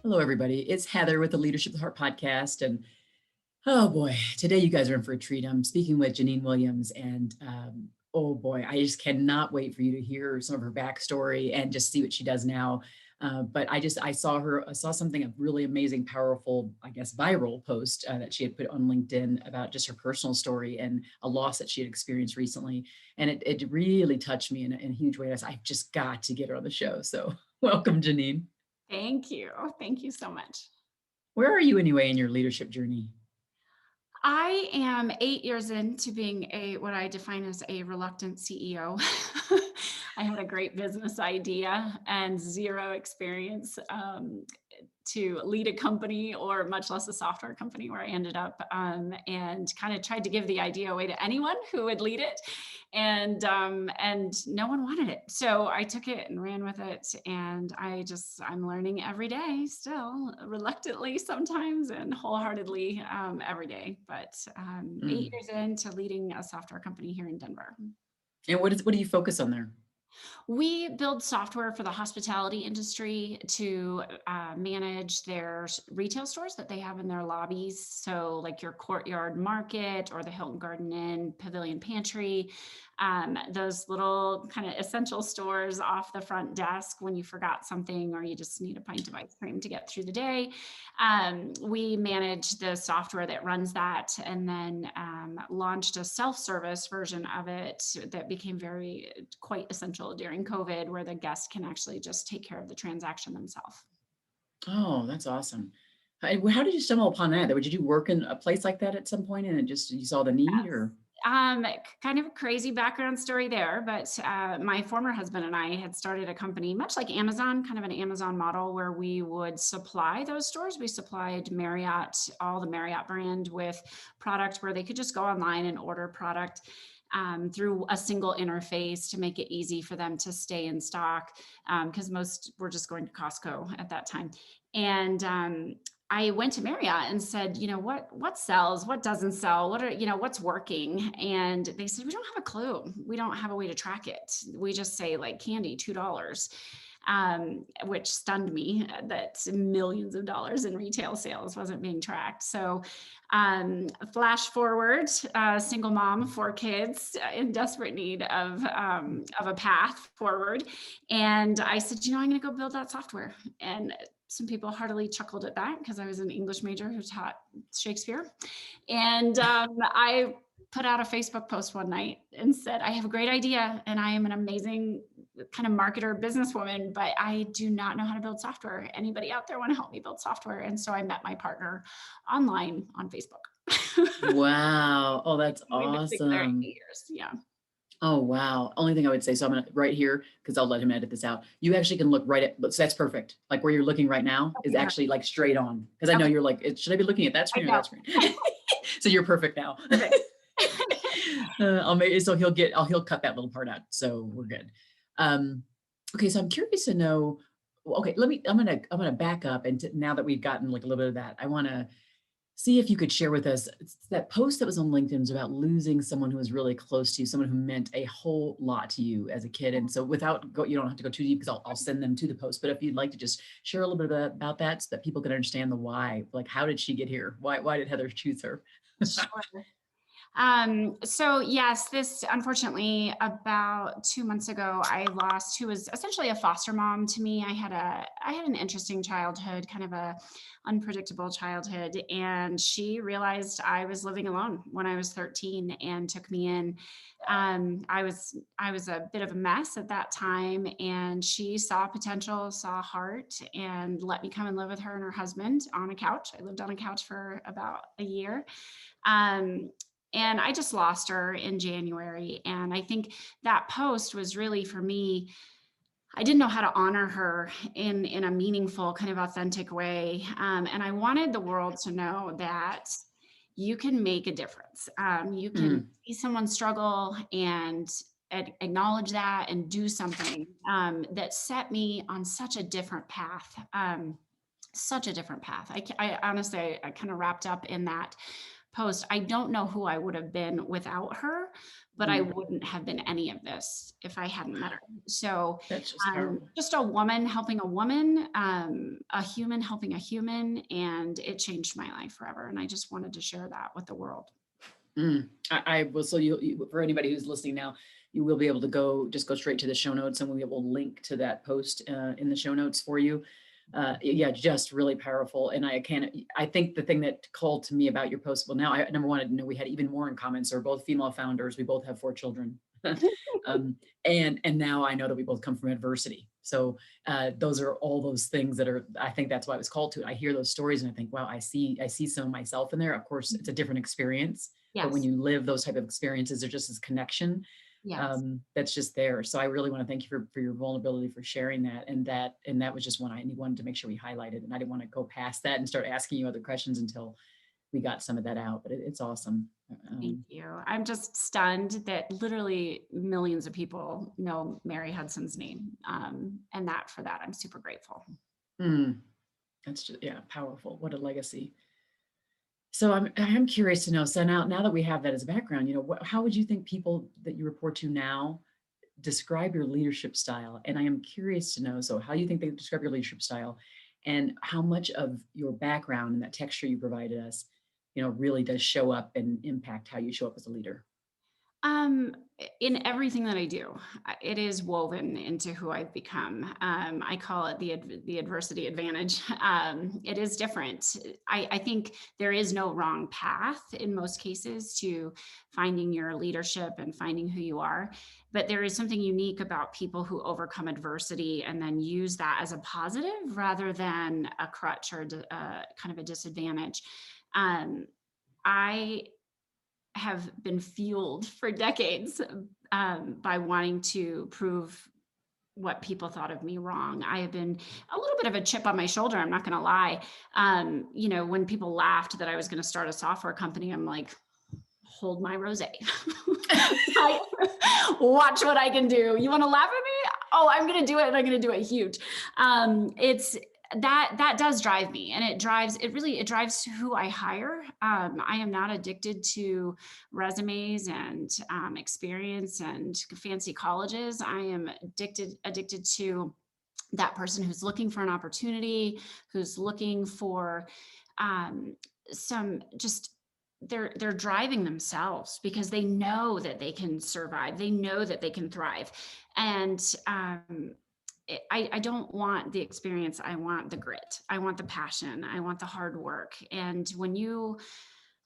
Hello, everybody. It's Heather with the Leadership of the Heart podcast. And oh boy, today you guys are in for a treat. I'm speaking with Janine Williams. And oh boy, I just cannot wait for you to hear some of her backstory and just see what she does now. But I saw something, a really amazing, powerful, I guess, viral post that she had put on LinkedIn about just her personal story and a loss that she had experienced recently. And it really touched me in a huge way. I've just got to get her on the show. So welcome, Janine. Thank you. Thank you so much. Where are you anyway in your leadership journey? I am 8 years into being what I define as a reluctant CEO. I had a great business idea and zero experience to lead a company, or much less a software company, where I ended up, and kind of tried to give the idea away to anyone who would lead it. And no one wanted it. So I took it and ran with it. And I'm learning every day, still reluctantly sometimes and wholeheartedly every day. But 8 years into leading a software company here in Denver. And what do you focus on there? We build software for the hospitality industry to manage their retail stores that they have in their lobbies. So like your Courtyard Market or the Hilton Garden Inn Pavilion Pantry, those little kind of essential stores off the front desk when you forgot something or you just need a pint of ice cream to get through the day. We manage the software that runs that, and then launched a self-service version of it that became quite essential during COVID, where the guest can actually just take care of the transaction themselves. Oh, that's awesome. How did you stumble upon that? Did you work in a place like that at some point and you saw the need or? Kind of a crazy background story there, but my former husband and I had started a company much like Amazon, kind of an Amazon model, where we would supply those stores. We supplied Marriott, all the Marriott brand, with product where they could just go online and order product through a single interface to make it easy for them to stay in stock, because most were just going to Costco at that time. And I went to Marriott and said, what sells, what doesn't sell, what's working? And they said, we don't have a clue. We don't have a way to track it. We just say like candy, $2. Which stunned me that millions of dollars in retail sales wasn't being tracked. So flash forward, single mom, 4 kids, in desperate need of a path forward. And I said, I'm going to go build that software. And some people heartily chuckled at that because I was an English major who taught Shakespeare. And I put out a Facebook post one night and said, I have a great idea and I am an amazing kind of marketer businesswoman, but I do not know how to build software. Anybody out there want to help me build software? And so I met my partner online on Facebook. Wow. Oh, that's We've been together 8 awesome. years. Yeah. Oh, wow. Only thing I would say, so I'm going to right here, because I'll let him edit this out. You actually can look right at, so that's perfect. Like where you're looking right now is Okay, actually like straight on. Because I know you're like, should I be looking at that I screen or know. that screen? So you're perfect now. Perfect. So he'll cut that little part out. So we're good. Okay. So I'm curious to know, okay, I'm going to back up. And now that we've gotten like a little bit of that, I want to see if you could share with us that post that was on LinkedIn was about losing someone who was really close to you, someone who meant a whole lot to you as a kid. And so you don't have to go too deep because I'll send them to the post. But if you'd like to just share a little bit about that so that people can understand the why, like how did she get here? Why did Heather choose her? Sure. So yes, this unfortunately about 2 months ago, I lost who was essentially a foster mom to me. I had an interesting childhood, kind of a unpredictable childhood. And she realized I was living alone when I was 13 and took me in. I was a bit of a mess at that time, and she saw potential, saw heart, and let me come and live with her and her husband on a couch. I lived on a couch for about a year. And I just lost her in January. And I think that post was really for me, I didn't know how to honor her in a meaningful, kind of authentic way. And I wanted the world to know that you can make a difference. You can see someone struggle and acknowledge that and do something that set me on such a different path. Such a different path. I honestly, I kind of wrapped up in that post. I don't know who I would have been without her, but I Mm. wouldn't have been any of this if I hadn't met her. So That's just powerful. just a woman helping a woman, a human helping a human, and it changed my life forever. And I just wanted to share that with the world. Mm. I will. So for anybody who's listening now, you will be able to just go straight to the show notes, and we will link to that post in the show notes for you. Yeah, just really powerful. And I think the thing that called to me about your post, well, now I number one, I didn't know we had even more in common. So we're both female founders. We both have 4 children. um, and now I know that we both come from adversity. So those are all those things I think that's why I was called to it. I hear those stories and I think, wow, I see some of myself in there. Of course, it's a different experience, but when Yes. you live those type of experiences, there's just this connection Yes. that's just there. So I really want to thank you for your vulnerability, for sharing that. And that was just one I wanted to make sure we highlighted. And I didn't want to go past that and start asking you other questions until we got some of that out, but it's awesome. Thank you. I'm just stunned that literally millions of people know Mary Hudson's name. And for that, I'm super grateful. mm, that's just, yeah, powerful. What a legacy. So I am curious to know, so now that we have that as a background, how would you think people that you report to now describe your leadership style? And I am curious to know, so how you think they describe your leadership style and how much of your background and that texture you provided us, really does show up and impact how you show up as a leader. Um, in everything that I do, it is woven into who I've become. I call it the adversity advantage. It is different. I think there is no wrong path in most cases to finding your leadership and finding who you are, but there is something unique about people who overcome adversity and then use that as a positive rather than a crutch or kind of a disadvantage. Um, I have been fueled for decades by wanting to prove what people thought of me wrong. I have been a little bit of a chip on my shoulder. I'm not going to lie. When people laughed that I was going to start a software company, I'm like, hold my rose. Watch what I can do. You want to laugh at me? Oh, I'm going to do it. And I'm going to do it huge. It's that does drive me, and it drives who I hire. I am not addicted to resumes and experience and fancy colleges. I am addicted to that person who's looking for an opportunity, who's looking for some just they're driving themselves because they know that they can survive. They know that they can thrive. And I don't want the experience. I want the grit. I want the passion. I want the hard work. And when you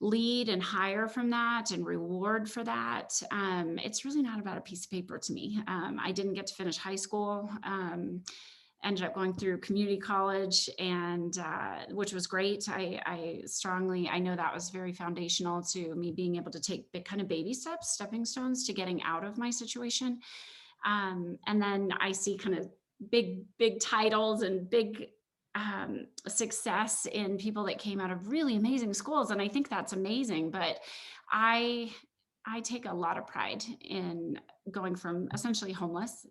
lead and hire from that and reward for that, it's really not about a piece of paper to me. I didn't get to finish high school. Ended up going through community college, and which was great. I know that was very foundational to me being able to take kind of baby stepping stones to getting out of my situation. And then I see kind of big titles and big success in people that came out of really amazing schools. And I think that's amazing. But I take a lot of pride in going from essentially homeless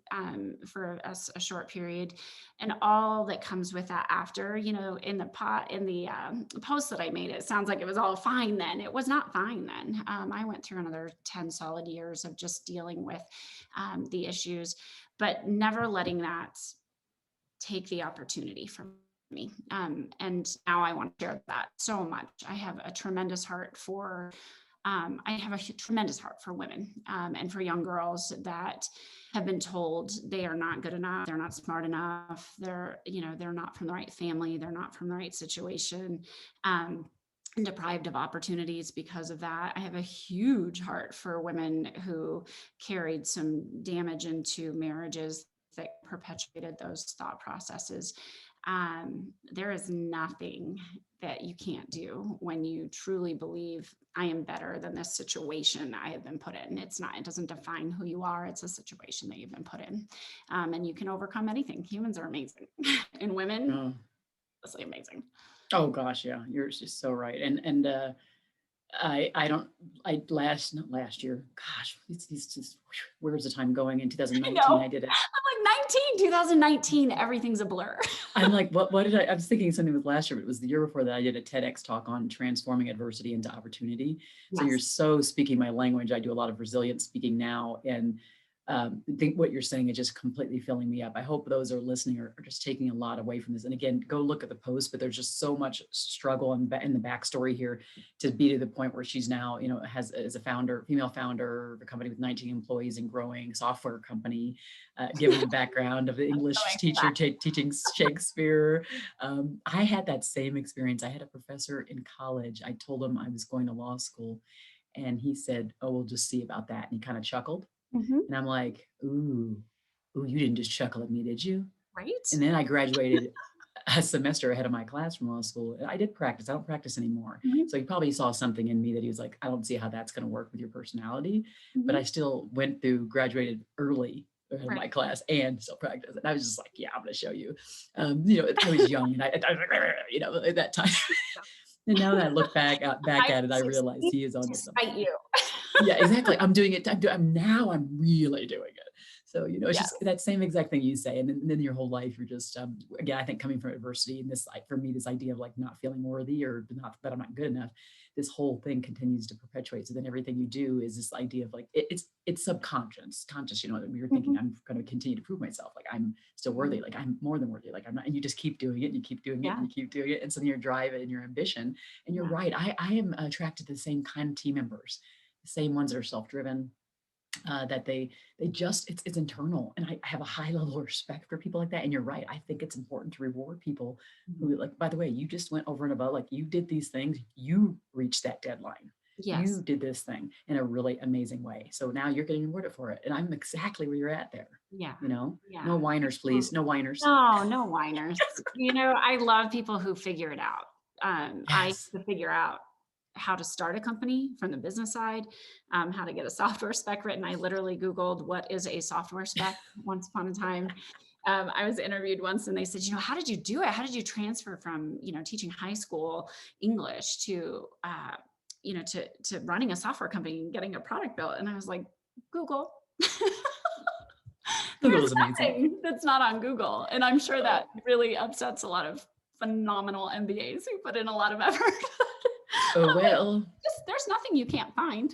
for a short period, and all that comes with that after. In the post that I made, it sounds like it was all fine then. It was not fine then. I went through another 10 solid years of just dealing with the issues, but never letting that take the opportunity from me. And now I want to share that so much. I have a tremendous heart for women and for young girls that have been told they are not good enough, they're not smart enough, they're not from the right family, they're not from the right situation, and deprived of opportunities because of that. I have a huge heart for women who carried some damage into marriages that perpetuated those thought processes. There is nothing that you can't do when you truly believe I am better than this situation I have been put in. It doesn't define who you are. It's a situation that you've been put in. And you can overcome anything. Humans are amazing. And women, Oh, honestly amazing. oh gosh, yeah, you're just so right. And I don't, not last year, gosh, it's just, where's the time going? In I 2019, know. I did it. I'm 2019, everything's a blur. I'm like, what did I was thinking something with last year, but it was the year before that I did a TEDx talk on transforming adversity into opportunity. So you're Yes. so speaking my language. I do a lot of resilient speaking now. And I think what you're saying is just completely filling me up. I hope those are listening are just taking a lot away from this. And again, go look at the post, but there's just so much struggle in the backstory here to be to the point where she's now, has as a founder, female founder of a company with 19 employees and growing software company, given the background of the English teacher teaching Shakespeare. I had that same experience. I had a professor in college. I told him I was going to law school and he said, "Oh, we'll just see about that." And he kind of chuckled. Mhm. And I'm like, ooh, you didn't just chuckle at me, did you? Right? And then I graduated a semester ahead of my class from law school. I did practice. I don't practice anymore. Mhm. So he probably saw something in me that he was like, I don't see how that's going to work with your personality. But I Mhm. still went through, graduated early ahead of my Right. class and still practice. And I was just like, yeah, I'm going to show you. I was young and at that time. And now that I look back I at it, I was realize 16 he is onto to spite something. you. Yeah, exactly. I'm doing it. I'm really doing it. So, it's Yeah. just that same exact thing you say. And then your whole life, you're just, again, I think coming from adversity and this, like, for me, this idea of like not feeling worthy or not, that I'm not good enough, this whole thing continues to perpetuate. So then everything you do is this idea of like, it's conscious, that you're thinking, Mhm. I'm going to continue to prove myself. Like I'm still Mhm. worthy. Like I'm more than worthy. Like I'm not, and you just keep doing it and you keep doing it and Yeah. you keep doing it. And so then your drive and your ambition, and you're Yeah. right. I am attracted to the same kind of team members, the same ones that are self-driven, that they just it's internal, and I have a high level of respect for people like that. And you're right, I think it's important to reward people Mhm. who, like, by the way, you just went over and above, like you did these things, you reached that deadline, you Yes. did this thing in a really amazing way, so now you're getting rewarded for it, and I'm exactly where you're at there. Yeah. No Yeah. whiners, please, Absolutely. no whiners. No, no whiners. I love people who figure it out. I had Yes. to figure out how to start a company from the business side, how to get a software spec written. I literally Googled what is a software spec once upon a time. I was interviewed once and they said, how did you do it? How did you transfer from, teaching high school English to, to running a software company and getting a product built? And I was like, Google. Google There's is amazing. nothing that's not on Google, and I'm sure that really upsets a lot of phenomenal MBAs who put in a lot of effort. Oh I'm like, well. just there's nothing you can't find.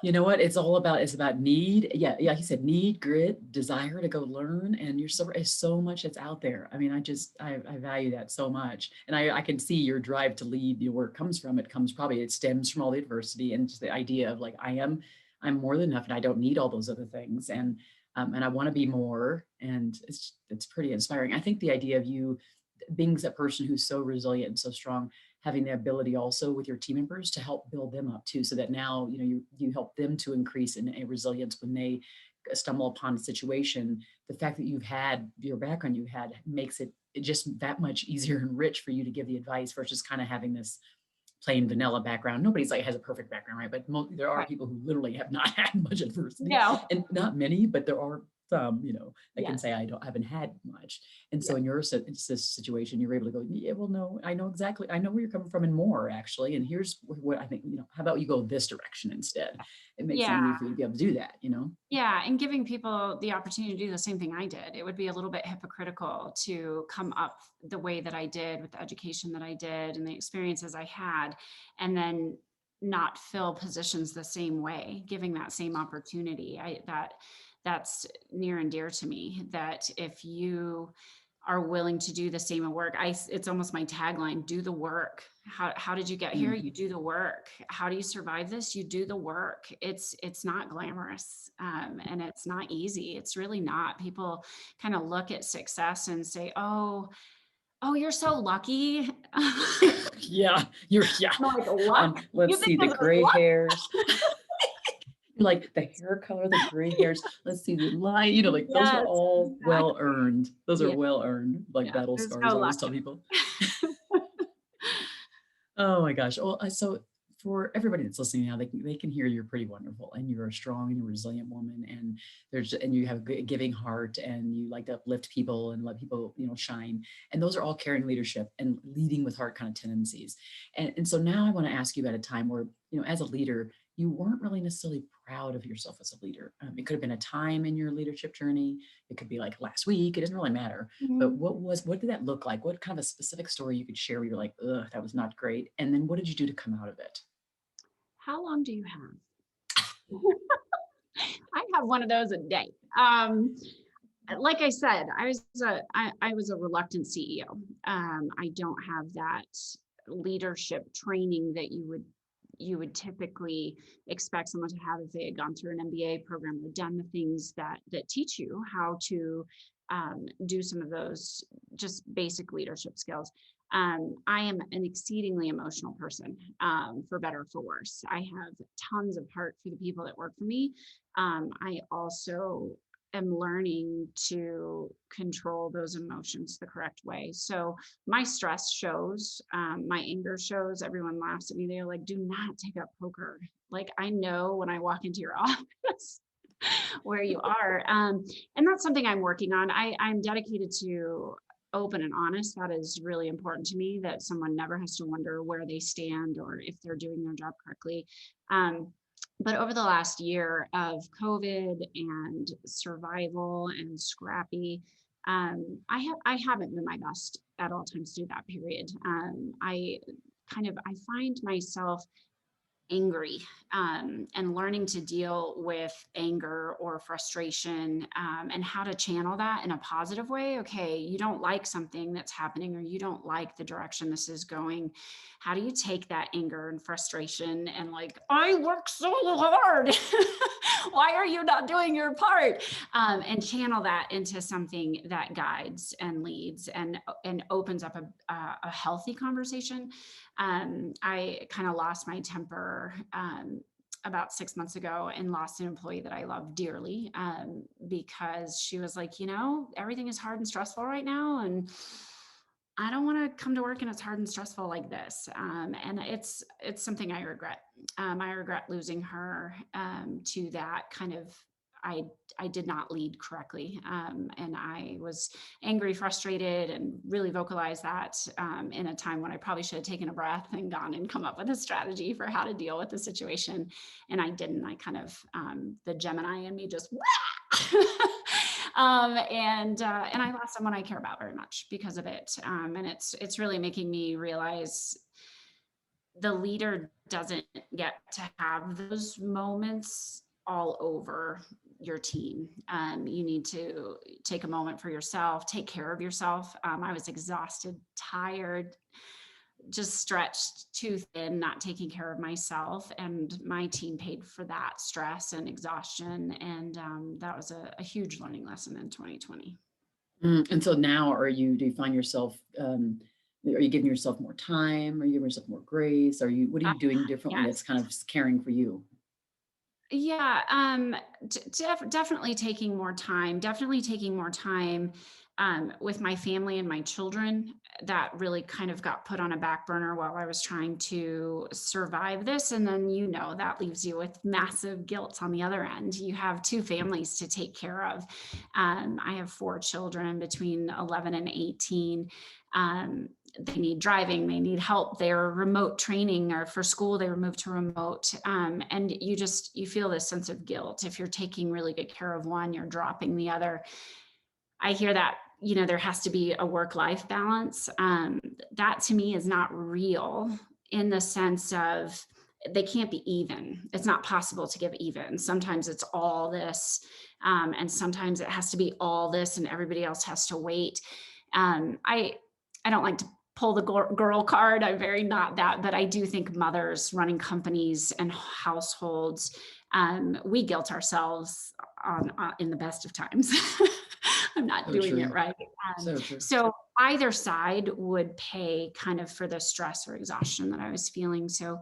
You know what? It's about need. Yeah. He said need, grit, desire to go learn, and there's so much that's out there. I mean, I value that so much, and I can see your drive to lead. Where it comes from. It stems from all the adversity and just the idea of like I'm more than enough, and I don't need all those other things, and I want to be more, and it's pretty inspiring. I think the idea of you being that person who's so resilient and so strong, having the ability also with your team members to help build them up too, so that now you help them to increase in a resilience when they stumble upon a situation. The fact that you've had your background you had makes it just that much easier and rich for you to give the advice versus kind of having this plain vanilla background. Nobody's like has a perfect background, right? But there are Right. people who literally have not had much adversity, No. and not many, but there are some, that can Yes. say haven't had much. And so Yes. in your situation, you're able to go, yeah, well, no, I know exactly, I know where you're coming from and more actually. And here's what I think, how about you go this direction instead? It makes it Yeah. easy for you to be able to do that. Yeah, and giving people the opportunity to do the same thing I did. It would be a little bit hypocritical to come up the way that I did with the education that I did and the experiences I had, and then not fill positions the same way, giving that same opportunity. That's near and dear to me, that if you are willing to do the same work. It's almost my tagline, do the work. How did you get here? Mm. You do the work. How do you survive this? You do the work. It's not glamorous. And it's not easy. It's really not. People kind of look at success and say, oh, you're so lucky. I'm Yeah, yeah. like, luck? You Let's think see the this is gray luck? hairs. Like the hair color, the gray hairs. Let's see the line. Like those are Yes, all well exactly. earned. Those are Yeah, well earned, like yeah. battle There's scars. no I always luck tell in people. it. Oh my gosh. Well, so for everybody that's listening now, they can hear you're pretty wonderful and you're a strong and resilient woman, and you have a giving heart, and you like to uplift people and let people shine, and those are all caring leadership and leading with heart kind of tendencies. And so now I want to ask you about a time where as a leader you weren't really necessarily proud of yourself as a leader? It could have been a time in your leadership journey. It could be like last week. It doesn't really matter. But Mhm. what did that look like? What kind of a specific story you could share where you're like, ugh, that was not great. And then what did you do to come out of it? How long do you have? I have one of those a day. Like I said, I was a reluctant CEO. I don't have that leadership training that you would typically expect someone to have if they had gone through an MBA program or done the things that teach you how to do some of those just basic leadership skills. I am an exceedingly emotional person, for better or for worse. I have tons of heart for the people that work for me. I also am learning to control those emotions the correct way. So my stress shows, my anger shows. Everyone laughs at me. They're like, "Do not take up poker." Like, I know when I walk into your office where you are, and that's something I'm working on. I'm dedicated to open and honest. That is really important to me. That someone never has to wonder where they stand or if they're doing their job correctly. Um, but over the last year of COVID and survival and scrappy, I haven't been my best at all times through that period. I find myself angry, and learning to deal with anger or frustration, and how to channel that in a positive way. Okay, you don't like something that's happening or you don't like the direction this is going. How do you take that anger and frustration and like, I work so hard. Why are you not doing your part? And channel that into something that guides and leads and opens up a healthy conversation. I kind of lost my temper about 6 months ago and lost an employee that I love dearly, because she was like, everything is hard and stressful right now. And I don't want to come to work and it's hard and stressful like this. And it's something I regret. I regret losing her, to that kind of, I I did not lead correctly, and I was angry, frustrated, and really vocalized that, in a time when I probably should have taken a breath and gone and come up with a strategy for how to deal with the situation, and I didn't. I kind of, the Gemini in me just and I lost someone I care about very much because of it, and it's really making me realize the leader doesn't get to have those moments all over your team. You need to take a moment for yourself, take care of yourself. I was exhausted, tired, just stretched too thin, not taking care of myself. And my team paid for that stress and exhaustion. And that was a huge learning lesson in 2020. And so now do you find yourself, are you giving yourself more time? Are you giving yourself more grace? What are Uh, you doing differently yes. that's kind of caring for you? Yeah, definitely taking more time, definitely taking more time, with my family and my children. That really kind of got put on a back burner while I was trying to survive this. And then, that leaves you with massive guilt on the other end. You have two families to take care of. I have four children between 11 and 18. They need driving, they need help, they're remote training, or for school they were moved to remote, and you feel this sense of guilt if you're taking really good care of one, you're dropping the other. I hear that, there has to be a work life balance. That to me is not real, in the sense of they can't be even. It's not possible to give even. Sometimes it's all this, and sometimes it has to be all this and everybody else has to wait. I don't like to pull the girl card. I'm very not that, but I do think mothers running companies and households, we guilt ourselves on, in the best of times. I'm not So doing it true. right. So true. So either side would pay kind of for the stress or exhaustion that I was feeling. So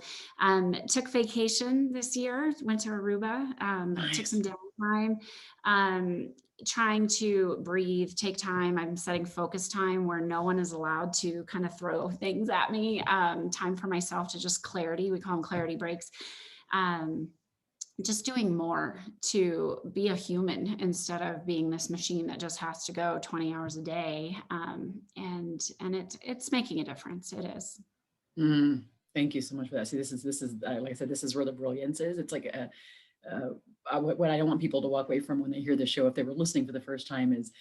took vacation this year, went to Aruba, took some Nice. downtime, um, trying to breathe, take time. I'm setting focus time where no one is allowed to kind of throw things at me. Time for myself to just clarity. We call them clarity breaks. Um, just doing more to be a human instead of being this machine that just has to go 20 hours a day. And it's making a difference. It is. Mm, thank you so much for that. See, this is like I said, this is where the brilliance is. It's like what I don't want people to walk away from when they hear the show, if they were listening for the first time, is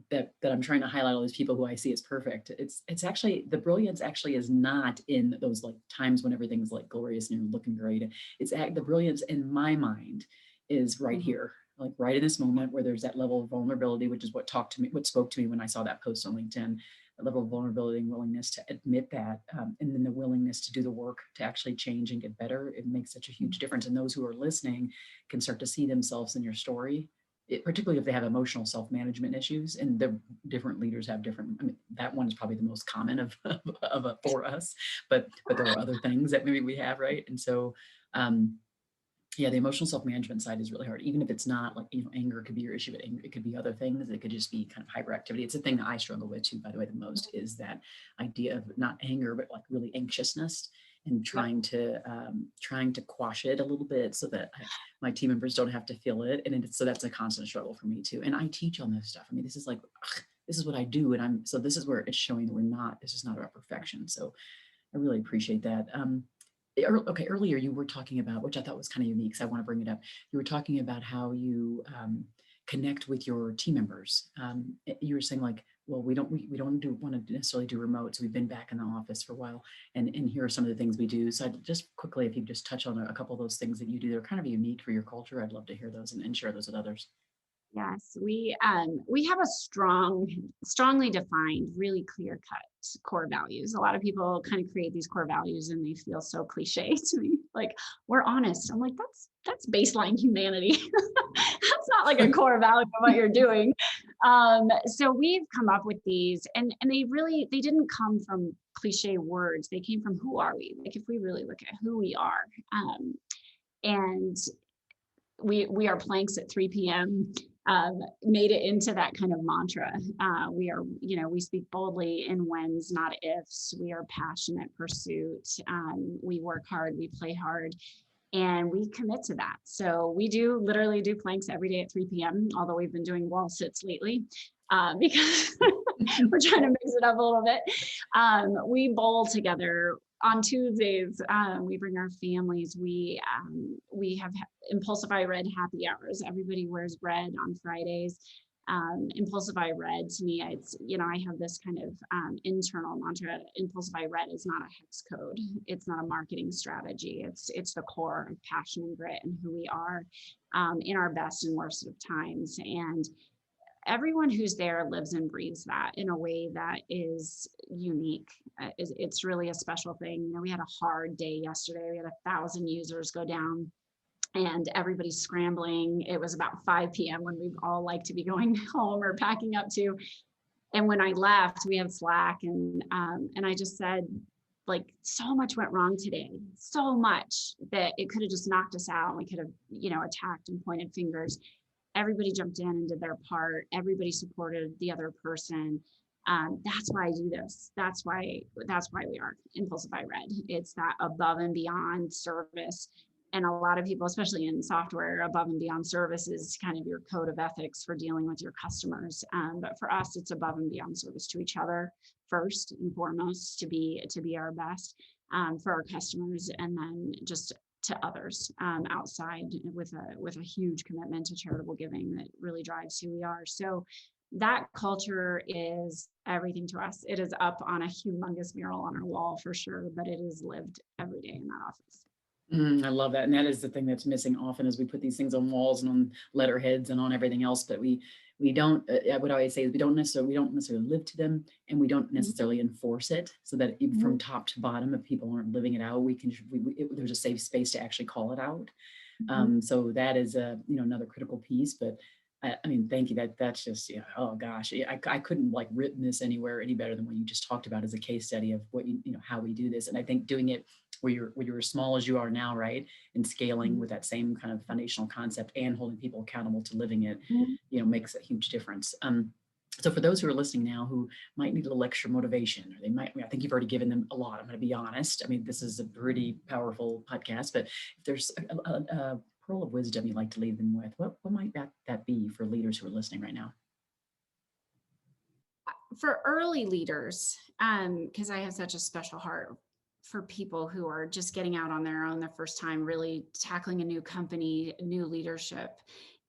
that I'm trying to highlight all these people who I see as perfect. It's actually, the brilliance actually is not in those like times when everything's like glorious and you're looking great. The brilliance in my mind is right here, like right in this moment where there's that level of vulnerability, which is what spoke to me when I saw that post on LinkedIn. A level of vulnerability and willingness to admit that, and then the willingness to do the work to actually change and get better. It makes such a huge difference. And those who are listening can start to see themselves in your story, particularly if they have emotional self-management issues. And the different leaders have different, I mean, that one is probably the most common for us, but there are other things that maybe we have, right? And so, yeah, the emotional self-management side is really hard. Even if it's not like, anger could be your issue, but it could be other things. It could just be kind of hyperactivity. It's a thing that I struggle with too, by the way, the most, is that idea of not anger, but like really anxiousness, and trying to quash it a little bit so that my team members don't have to feel it. And so that's a constant struggle for me too. And I teach on this stuff. I mean, this is like, this is what I do. And so this is where it's showing that this is not about perfection. So I really appreciate that. Okay, earlier you were talking about, which I thought was kind of unique, so I want to bring it up. You were talking about how you connect with your team members. You were saying like, well, we don't want to necessarily do remote, so we've been back in the office for a while, and here are some of the things we do. So I'd just quickly, if you just touch on a couple of those things that you do that are kind of unique for your culture, I'd love to hear those and share those with others. Yes, we have a strongly defined, really clear cut core values. A lot of people kind of create these core values and they feel so cliche to me. Like, we're honest. I'm like, that's baseline humanity. That's not like a core value of what you're doing. So we've come up with these, and they didn't come from cliche words. They came from, who are we? Like, if we really look at who we are, and we are planks at 3 p.m. Made it into that kind of mantra. We speak boldly in whens, not ifs. We are passionate pursuit. We work hard, we play hard, and we commit to that. So we literally do planks every day at 3 p.m., although we've been doing wall sits lately because we're trying to mix it up a little bit. We bowl together. On Tuesdays, we bring our families. We have Impulsify Red happy hours. Everybody wears red on Fridays. Impulsify Red, to me, I have this kind of internal mantra. Impulsify Red is not a hex code. It's not a marketing strategy. It's the core of passion and grit and who we are in our best and worst of times. And everyone who's there lives and breathes that in a way that is unique. It's really a special thing. We had a hard day yesterday. We had 1,000 users go down and everybody's scrambling. It was about 5 p.m. when we all like to be going home or packing up to. And when I left, we have Slack, and I just said, like, so much went wrong today, so much that it could have just knocked us out. We could have, attacked and pointed fingers. Everybody jumped in and did their part. Everybody supported the other person. That's why I do this. That's why we are Impulsify Red. It's that above and beyond service. And a lot of people, especially in software, above and beyond service is kind of your code of ethics for dealing with your customers. But for us, it's above and beyond service to each other first and foremost, to be our best for our customers, and then just to others outside with a huge commitment to charitable giving that really drives who we are. So that culture is everything to us. It is up on a humongous mural on our wall for sure, but it is lived every day in that office. I love that. And that is the thing that's missing often, is we put these things on walls and on letterheads and on everything else, but we don't, I would always say is we don't necessarily live to them, and we don't necessarily enforce it, so that even from top to bottom, if people aren't living it out, there's a safe space to actually call it out. So that is another critical piece. But I mean, thank you. That's just, oh gosh, I couldn't like written this anywhere any better than what you just talked about as a case study of what how we do this. And I think doing it where you're as small as you are now, right, and scaling with that same kind of foundational concept and holding people accountable to living it, makes a huge difference. So for those who are listening now who might need a little extra motivation, or I think you've already given them a lot. I'm going to be honest. I mean, this is a pretty powerful podcast, but if there's a pearl of wisdom you'd like to leave them with, what might that be for leaders who are listening right now? For early leaders, because I have such a special heart people who are just getting out on their own the first time, really tackling a new company, new leadership,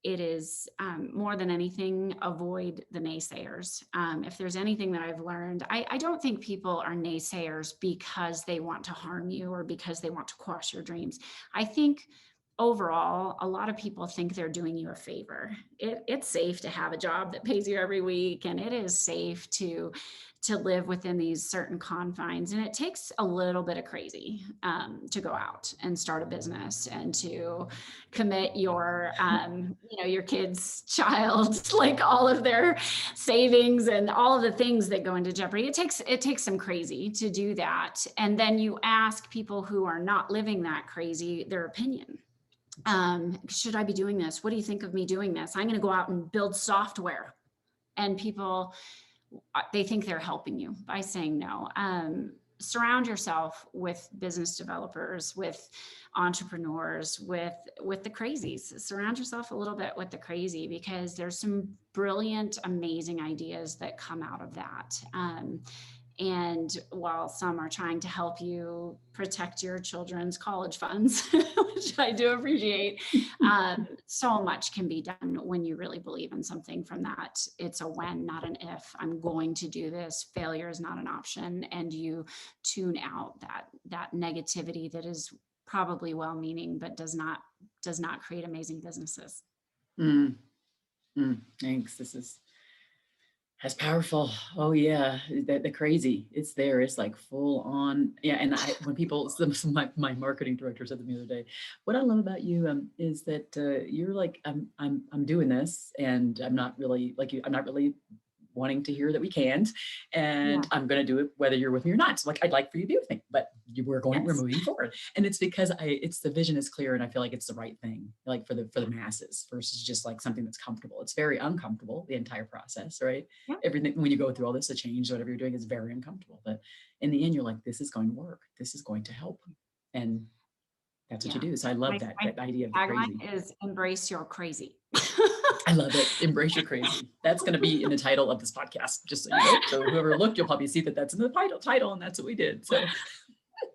it is more than anything, avoid the naysayers. If there's anything that I've learned, I don't think people are naysayers because they want to harm you or because they want to quash your dreams. I think overall, a lot of people think they're doing you a favor. It's safe to have a job that pays you every week, and it is safe to live within these certain confines. And it takes a little bit of crazy to go out and start a business and to commit your, your kid's child, like all of their savings and all of the things that go into jeopardy. It takes some crazy to do that. And then you ask people who are not living that crazy their opinion. Should I be doing this? What do you think of me doing this? I'm going to go out and build software. And people, they think they're helping you by saying no. Surround yourself with business developers, with entrepreneurs, with the crazies. Surround yourself a little bit with the crazy, because there's some brilliant, amazing ideas that come out of that. And while some are trying to help you protect your children's college funds, which I do appreciate, so much can be done when you really believe in something from that. It's a when, not an if. I'm going to do this. Failure is not an option. And you tune out that negativity that is probably well-meaning, but does not create amazing businesses. Thanks. That's powerful. Oh yeah, the crazy. It's there. It's like full on. Yeah, and when people, my marketing director said to me the other day, what I love about you is that you're like, I'm doing this, and I'm not really like you. I'm not really wanting to hear that we can't, and I'm going to do it whether you're with me or not. So like, I'd like for you to be with me, but we're moving forward. And it's because the vision is clear, and I feel like it's the right thing, like for the masses, versus just like something that's comfortable. It's very uncomfortable, the entire process, right? Yeah. Everything, when you go through all this, a change, whatever you're doing is very uncomfortable, but in the end, you're like, this is going to work. This is going to help. And that's what you do. So I love that idea of the crazy. Tagline is embrace your crazy. I love it. Embrace your crazy. That's going to be in the title of this podcast, just so you know. So whoever looked, you'll probably see that that's in the title, and that's what we did. So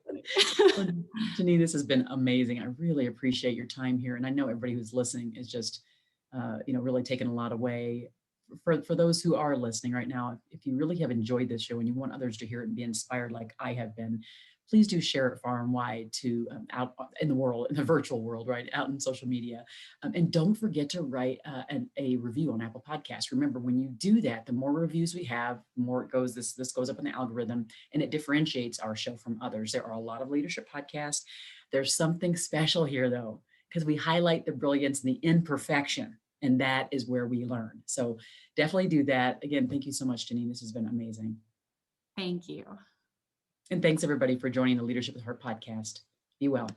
well, Janine, this has been amazing. I really appreciate your time here. And I know everybody who's listening is just, really taking a lot away. For those who are listening right now, if you really have enjoyed this show and you want others to hear it and be inspired like I have been, please do share it far and wide to out in the world, in the virtual world, right, out in social media. And don't forget to write a review on Apple Podcasts. Remember, when you do that, the more reviews we have, the more it goes, this goes up in the algorithm, and it differentiates our show from others. There are a lot of leadership podcasts. There's something special here, though, because we highlight the brilliance and the imperfection, and that is where we learn. So definitely do that. Again, thank you so much, Janine. This has been amazing. Thank you. And thanks everybody for joining the Leadership with Heart podcast. Be well.